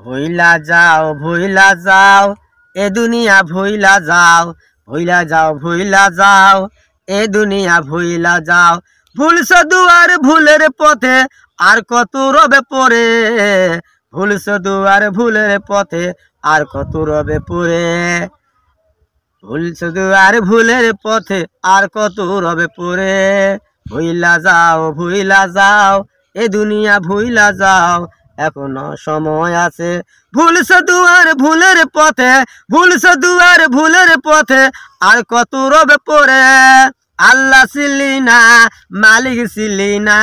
ভুইলা যাও এ দুনিয়া ভুইলা যাও, ভুইলা যাও ভুইলা যাও এ দুনিয়া ভুইলা যাও। ভুলছ দুয়ার ভুলের পথে আর কত রবে পড়ে, ভুলছ দুয়ার ভুলের পথে আর কত রবে পড়ে, ভুলছ দুয়ার ভুলের পথে আর কত রবে পড়ে। ভুইলা যাও এ দুনিয়া ভুইলা যাও, এখনো সময় আছে। ভুলছ দুয়ার ভুলের পথে, ভুলছ দুয়ার ভুলের পথে আর কত রবে পড়ে। আল্লাহ ছিলি না, মালিক ছিলি না,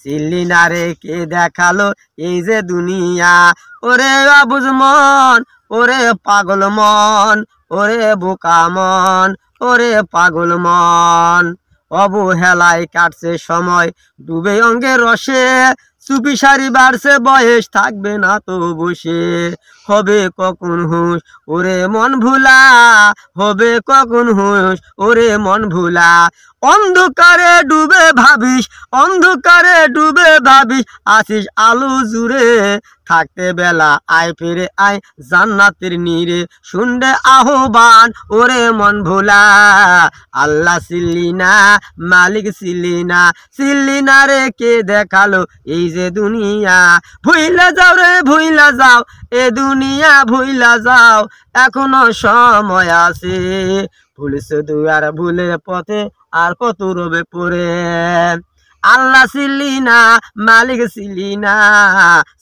ছিলি না রে কে দেখালো এই যে দুনিয়া। ওরে অবুঝ মন, ওরে পাগল মন, ওরে বোকা মন, ওরে পাগল মন। অবহেলায় কাটছে সময় ডুবে অঙ্গের রসে, চুপি সারি বাড়ছে বয়স থাকবে না তো বসে। হবে কখন হুঁশ ওরে মন ভুলা, হবে কখন হুঁশ ওরে মন ভুলা। অন্ধকারে ডুবে ভাবিস, অন্ধকারে ডুবে ভাবিস, আসিস আলো জুড়ে থাকতে বেলা আয় ফিরে আয় জান্নাতের নীরে। শুনবে আহ্বান ওরে মন ভোলা, আল্লাহ ছিলি না, মালিক ছিলি না, ছিলি না রে কে দেখালো এই যে দুনিয়া। ভুইলা যাও রে ভুইলা যাও এ দুনিয়া ভুইলা যাও, এখনো সময় আছে। ভুলছ দুয়ার ভুলের পথে আর কত রবে পড়ে। আল্লাহ ছিলি না, মালিক ছিলি না,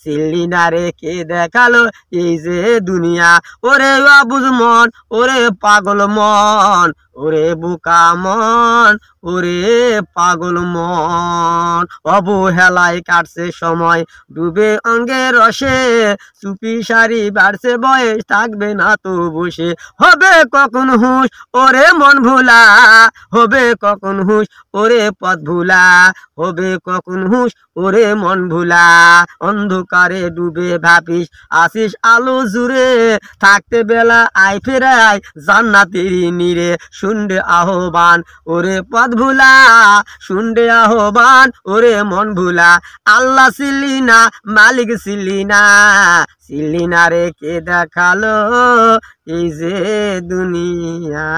ছিলি না রে কে দেখালো এই যে দুনিয়া। ওরে অবুঝ মন, ওরে পাগল মন, ওরে বোকা মন, ওরে পাগল মন। অবহেলায় কাটছে সময় ডুবে অঙ্গের রসে, চুপি সারি বাড়ছে বয়স থাকবে না তো বসে। হবে কখন হুঁশ ওরে মন ভুলা, হবে কখন হুঁশ ওরে পথ ভুলা, হবে কখন হুঁশ ওরে মন ভুলা। অন্ধকারে ডুবে ভাবিস আসিস আলো জুড়ে থাকতে বেলা আয় ফেরাই জান্নাতের নীরে। শুনবে আহ্বান ওরে পথ ভুলা, শুনবে আহ্বান ওরে মন ভুলা। আল্লাহ ছিলি না, মালিক ছিলি না, ছিলি না রে কে দেখালো এই যে দুনিয়া।